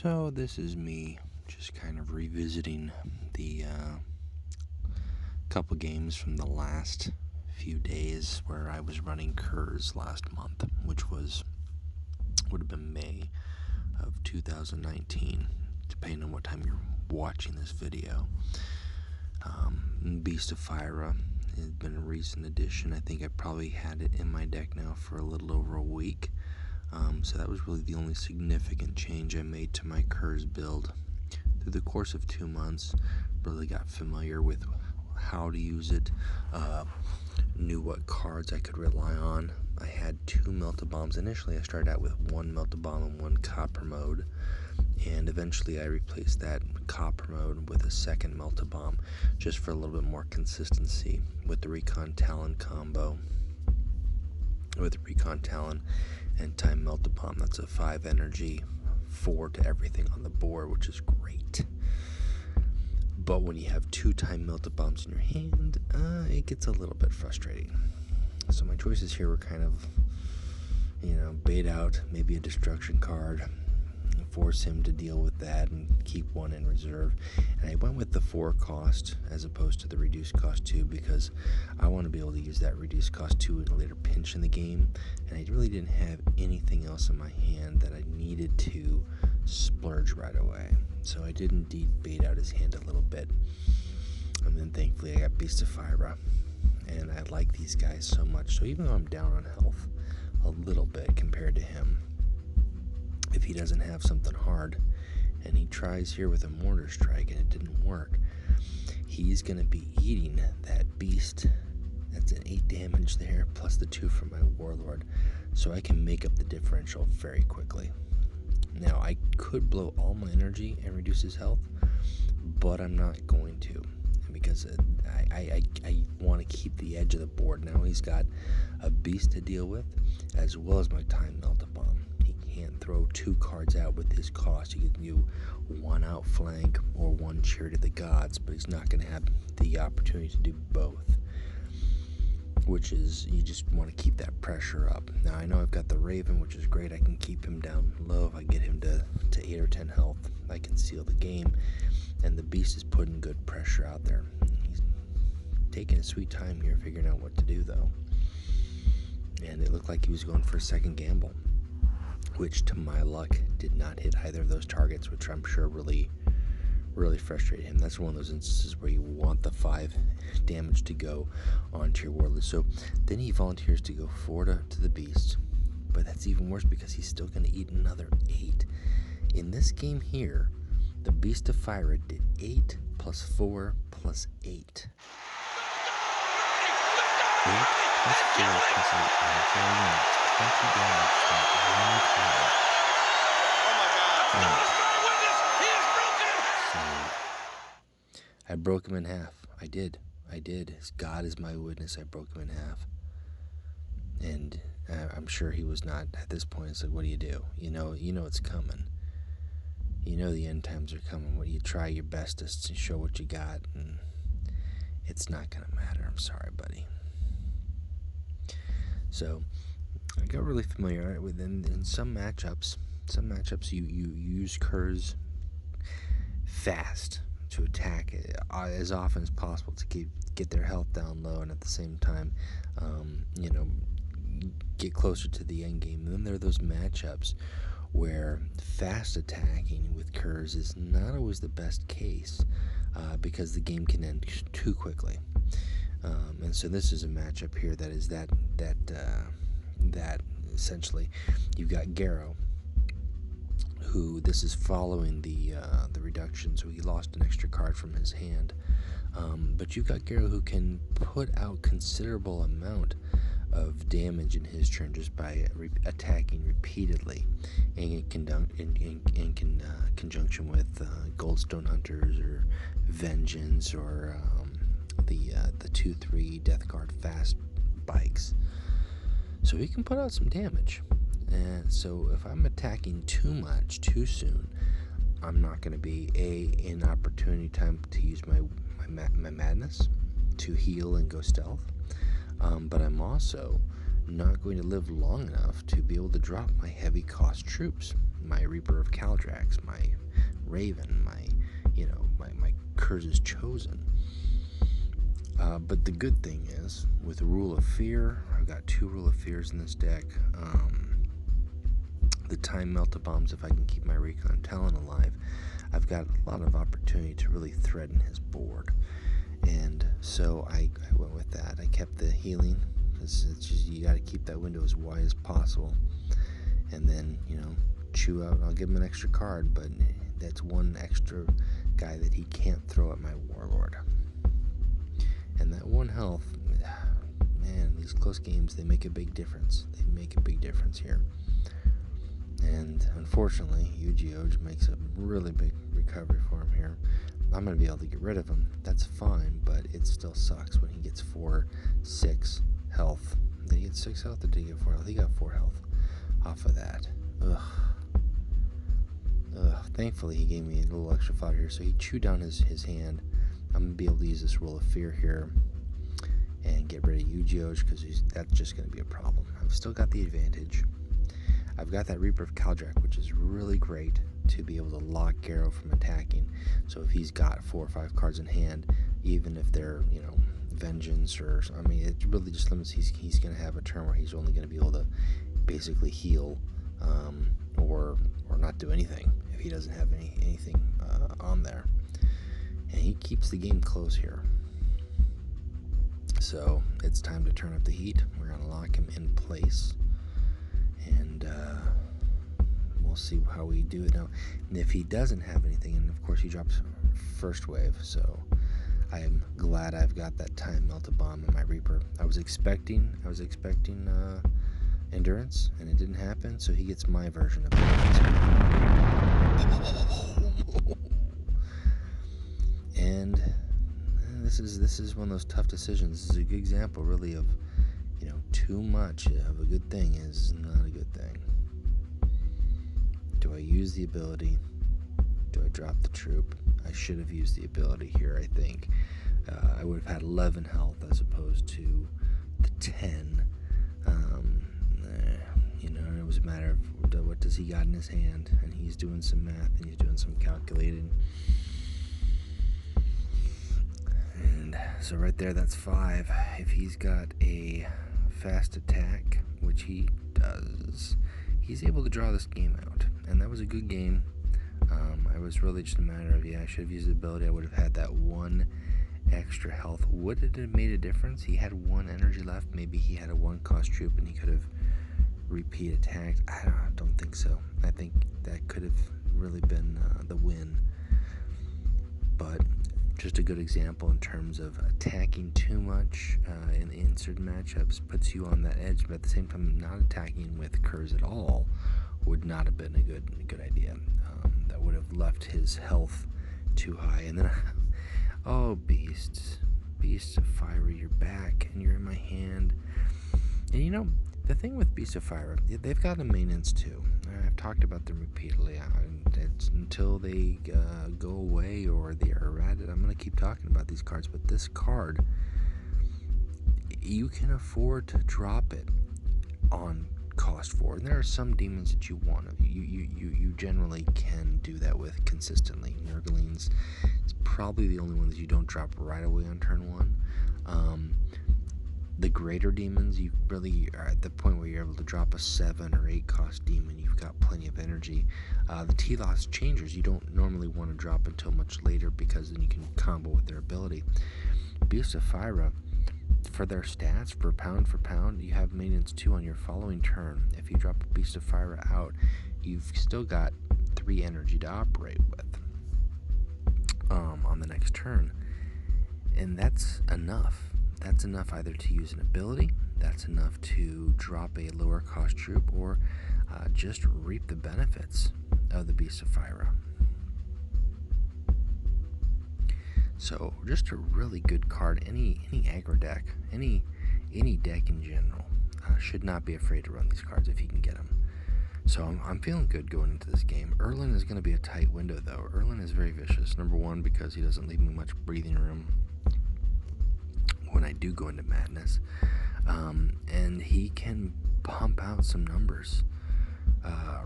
So this is me just kind of revisiting the couple games from the last few days where I was running Curze last month, which would have been May of 2019, depending on what time you're watching this video. Beast of Fira has been a recent addition. I think I probably had it in my deck now for a little over a week. So that was really the only significant change I made to my Curze build. Through the course of 2 months, really got familiar with how to use it, knew what cards I could rely on. I had 2 Melt-A-Bombs. Initially I started out with 1 Melt-A-Bomb and 1 Copper Mode, and eventually I replaced that Copper Mode with a second Melt-A-Bomb just for a little bit more consistency with the Recon Talon combo. With Recon Talon and Time Melt-A-Bomb, that's a 5 energy, 4 to everything on the board, which is great. But when you have 2 Time Melt-A-Bombs in your hand, it gets a little bit frustrating. So my choices here were kind of, bait out maybe a destruction card, force him to deal with that and keep 1 in reserve. And I went with the 4 cost as opposed to the reduced cost 2 because I want to be able to use that reduced cost 2 in a later pinch in the game, and I really didn't have anything else in my hand that I needed to splurge right away. So I did indeed bait out his hand a little bit, and then thankfully I got Beast of Fira, and I like these guys so much. So even though I'm down on health a little bit compared to him, if he doesn't have something hard and he tries here with a Mortar Strike and it didn't work, he's going to be eating that beast. That's an 8 damage there plus the 2 from my Warlord, so I can make up the differential very quickly. Now I could blow all my energy and reduce his health, but I'm not going to, because I want to keep the edge of the board. Now he's got a beast to deal with as well as my Time Melt-A-Bomb. Can't throw 2 cards out with his cost. He can do 1 outflank or 1 Chariot of the Gods, but he's not going to have the opportunity to do both, which is, you just want to keep that pressure up. Now I know I've got the Raven, which is great. I can keep him down low. If I get him to 8 or 10 health, I can seal the game, and the beast is putting good pressure out there. He's taking a sweet time here figuring out what to do though, and it looked like he was going for a second gamble, which to my luck did not hit either of those targets, which I'm sure really frustrated him. That's one of those instances where you want the 5 damage to go onto your Warlord. So then he volunteers to go 4 to the beast, but that's even worse because he's still going to eat another 8. In this game here, the Beast of Fira did 8 plus 4 plus 8. 8 plus 4 plus 8. 20 damage from one target. Oh my God. So I broke him in half. I did. God is my witness. I broke him in half. And I'm sure he was not, at this point, it's like, what do? You know it's coming. You know the end times are coming. What do you try your bestest to show what you got, and it's not going to matter. I'm sorry, buddy. So I got really familiar with in some matchups. You use Curze fast to attack as often as possible to get their health down low, and at the same time, get closer to the end game. And then there are those matchups where fast attacking with Curze is not always the best case because the game can end too quickly. And so this is a matchup here that is that essentially you've got Garro, who this is following the reduction, so he lost an extra card from his hand, but you've got Garro who can put out considerable amount of damage in his turn just by attacking repeatedly, and in conjunction with Goldstone Hunters or Vengeance or the 2/3 Death Guard fast bikes. So he can put out some damage. And so if I'm attacking too much too soon, I'm not going to be in opportunity time to use my madness to heal and go stealth. But I'm also not going to live long enough to be able to drop my heavy cost troops. my Reaper of Caldrax, my Raven, my Curze's Chosen. But the good thing is, with Rule of Fear, I've got 2 Rule of Fears in this deck. The Time Melt-A-Bombs, if I can keep my Recon Talon alive, I've got a lot of opportunity to really threaten his board. And so I went with that. I kept the healing, because it's just, you got to keep that window as wide as possible. And then, chew out, I'll give him an extra card, but that's one extra guy that he can't throw at my Warlord. And that 1 health, man, these close games, they make a big difference. They make a big difference here. And unfortunately, Yu-Gi-Oh! Makes a really big recovery for him here. I'm going to be able to get rid of him. That's fine, but it still sucks when he gets 4, 6 health. Did he get 6 health or did he get 4 health? He got 4 health off of that. Ugh. Thankfully, he gave me a little extra fodder here, so he chewed down his hand. I'm going to be able to use this Rule of Fear here and get rid of Yu-Gi-Oh! Because that's just going to be a problem. I've still got the advantage. I've got that Reaper of Caldrax, which is really great to be able to lock Garro from attacking. So if he's got 4 or 5 cards in hand, even if they're, Vengeance or, it really just limits, he's going to have a turn where he's only going to be able to basically heal or not do anything if he doesn't have anything on there. And he keeps the game close here. So it's time to turn up the heat. We're going to lock him in place. And we'll see how we do it now. And if he doesn't have anything, and of course he drops first wave, so I am glad I've got that Time Melt-A-Bomb in my Reaper. I was expecting Endurance, and it didn't happen, so he gets my version of it. And this is one of those tough decisions. This is a good example, really, of too much of a good thing is not a good thing. Do I use the ability? Do I drop the troop? I should have used the ability here, I think. I would have had 11 health as opposed to the 10. And it was a matter of what does he got in his hand, and he's doing some math and he's doing some calculating. And so right there, that's 5. If he's got a fast attack, which he does, he's able to draw this game out, and that was a good game. It was really just a matter of, I should have used the ability. I would have had that 1 extra health. Would it have made a difference? He had 1 energy left. Maybe he had a 1 cost troop and he could have repeat attacked. I don't think so. I think that could have really been the win. But just a good example in terms of attacking too much in certain matchups puts you on that edge, but at the same time not attacking with Curze at all would not have been a good idea. That would have left his health too high. And then oh, beasts of fire, you're back and you're in my hand. And the thing with Beasts of Fire, they've got a maintenance too. I've talked about them repeatedly. It's until they go away or they are errated, I'm going to keep talking about these cards. But this card, you can afford to drop it on cost 4. And there are some demons that you want. You generally can do that with consistently. Nurglings is probably the only one that you don't drop right away on turn 1. The greater demons, you really are at the point where you're able to drop a 7 or 8 cost demon. You've got plenty of energy. The T-Loss Changers, you don't normally want to drop until much later because then you can combo with their ability. Beast of Fire, for their stats, for pound, you have maintenance 2 on your following turn. If you drop a Beast of Fire out, you've still got 3 energy to operate with on the next turn. And that's enough. That's enough either to use an ability, that's enough to drop a lower cost troop, or just reap the benefits of the Beast of Fire. So just a really good card. Any aggro deck, any deck in general, should not be afraid to run these cards if you can get them. So I'm feeling good going into this game. Ehrlen is going to be a tight window though. Ehrlen is very vicious. Number 1, because he doesn't leave me much breathing room when I do go into madness, and he can pump out some numbers.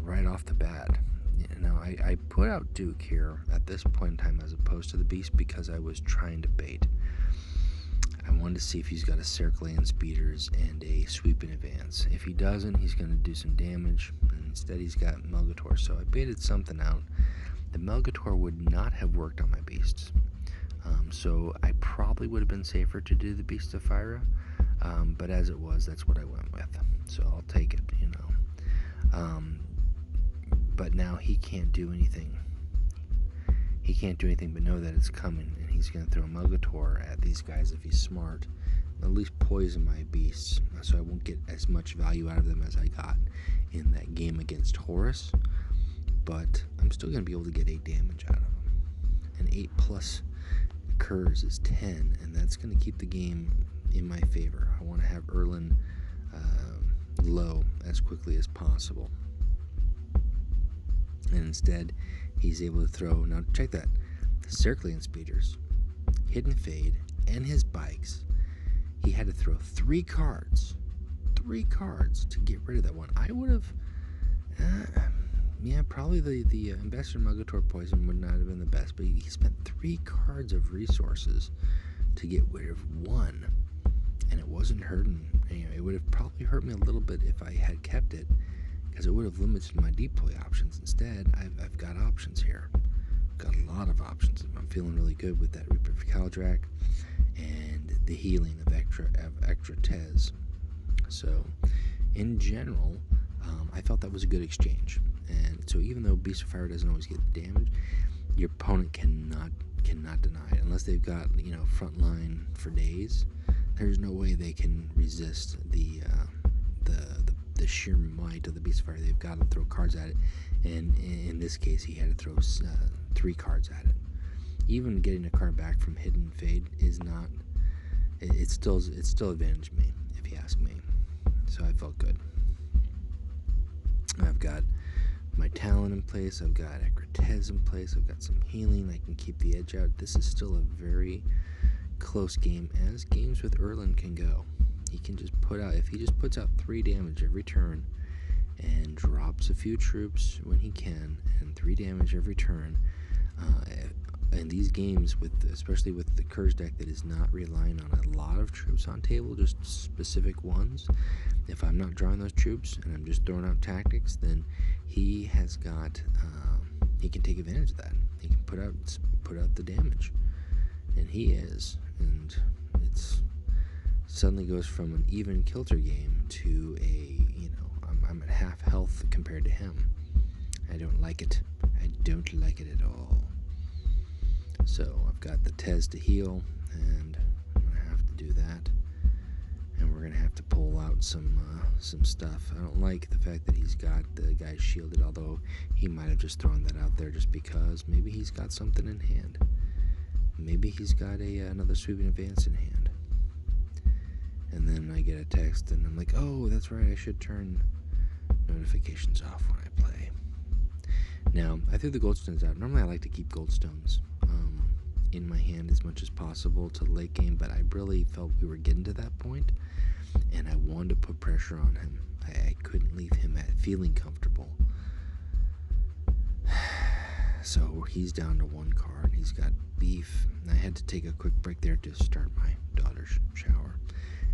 right off the bat. I put out Duke here at this point in time as opposed to the Beast because I was trying to bait. I wanted to see if he's got a Circling Speeders and a Sweep in Advance. If he doesn't, he's going to do some damage, and instead he's got Melgator, so I baited something out. The Melgator would not have worked on my Beasts, so I probably would have been safer to do the Beast of Fire, but as it was, that's what I went with, so I'll take it, but now he can't do anything. He can't do anything but know that it's coming, and he's going to throw a Melgator at these guys if he's smart. At least poison my Beasts, so I won't get as much value out of them as I got in that game against Horus. But I'm still going to be able to get 8 damage out of them. And 8 plus Curze is 10, and that's going to keep the game in my favor. I want to have Ehrlen low as quickly as possible. And instead, he's able to throw, now check that, Circling Speeders, Hidden Fade, and his bikes. He had to throw 3 cards to get rid of that one. I would have, probably the Ambassador Melgator Poison would not have been the best, but he spent 3 cards of resources to get rid of 1, and it wasn't hurting. It would have probably hurt me a little bit if I had kept it, because it would have limited my deploy options. Instead, I've got options here. Got a lot of options. I'm feeling really good with that Reaper of Kaldrak and the healing of extra Tez. So, in general, I felt that was a good exchange. And so, even though Beast of Fire doesn't always get damage, your opponent cannot deny it unless they've got front line for days. There's no way they can resist the sheer might of the Beast of Fire. They've got to throw cards at it, and in this case, he had to throw 3 cards at it. Even getting a card back from Hidden Fade is not. It still advantaged me, if you ask me. So I felt good. I've got my Talon in place. I've got Tez in place. I've got some healing. I can keep the edge out. This is still a very close game, as games with Ehrlen can go. He can just if he just puts out 3 damage every turn and drops a few troops when he can, and 3 damage every turn, and these games, especially with the Curze deck that is not relying on a lot of troops on table, just specific ones, if I'm not drawing those troops and I'm just throwing out tactics, then he has got, he can take advantage of that. He can put out the damage, and he is, and it's suddenly goes from an even kilter game to I'm at half health compared to him. I don't like it. I don't like it at all. So I've got the Tez to heal, and I'm gonna have to do that. And we're gonna have to pull out some stuff. I don't like the fact that he's got the guy shielded, although he might have just thrown that out there just because maybe he's got something in hand. Maybe he's got another Sweeping Advance in hand. And then I get a text, and I'm like, oh, that's right, I should turn notifications off when I play. Now, I threw the Goldstones out. Normally I like to keep Goldstones in my hand as much as possible to late game, but I really felt we were getting to that point, and I wanted to put pressure on him. I couldn't leave him feeling comfortable. So he's down to 1 card. He's got beef. I had to take a quick break there to start my daughter's shower,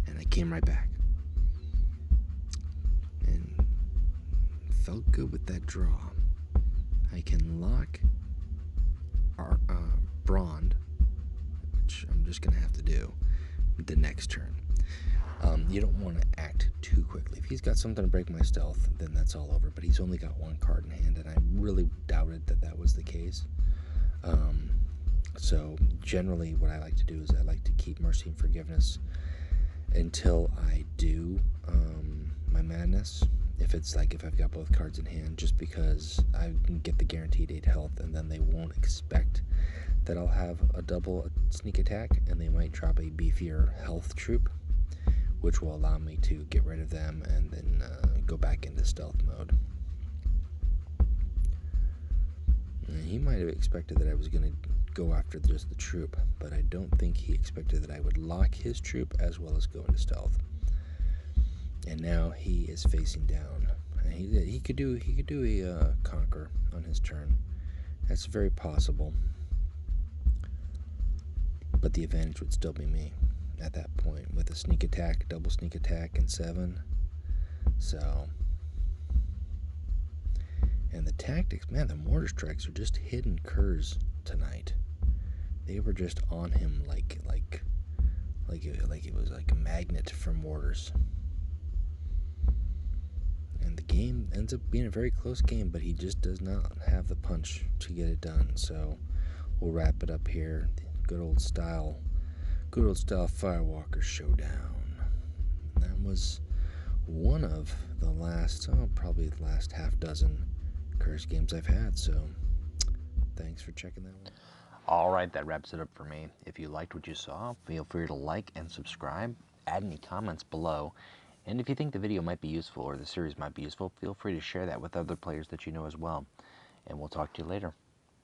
and I came right back and felt good with that draw. I can lock our Brond, which I'm just gonna have to do the next turn. You don't want to act too quickly. If he's got something to break my stealth, then that's all over, but he's only got 1 card in hand, and I really doubted that was the case. So generally what I like to do is I like to keep Mercy and Forgiveness until I do my Madness, if I've got both cards in hand, just because I can get the guaranteed 8 health, and then they won't expect that I'll have a double sneak attack, and they might drop a beefier health troop, which will allow me to get rid of them and then go back into stealth mode. And he might have expected that I was going to go after just the troop, but I don't think he expected that I would lock his troop as well as go into stealth. And now he is facing down He could do a conquer on his turn. That's very possible. But the advantage would still be me at that point with a sneak attack, double sneak attack, and 7. So, and the tactics, man, the mortar strikes are just hitting Curze tonight. They were just on him like it was like a magnet for mortars. And the game ends up being a very close game, but he just does not have the punch to get it done. So we'll wrap it up here. Good old style Firewalker Showdown. And that was one of the last, probably the last half dozen Curze games I've had. So thanks for checking that one. Alright, that wraps it up for me. If you liked what you saw, feel free to like and subscribe, add any comments below, and if you think the video might be useful or the series might be useful, feel free to share that with other players that you know as well. And we'll talk to you later.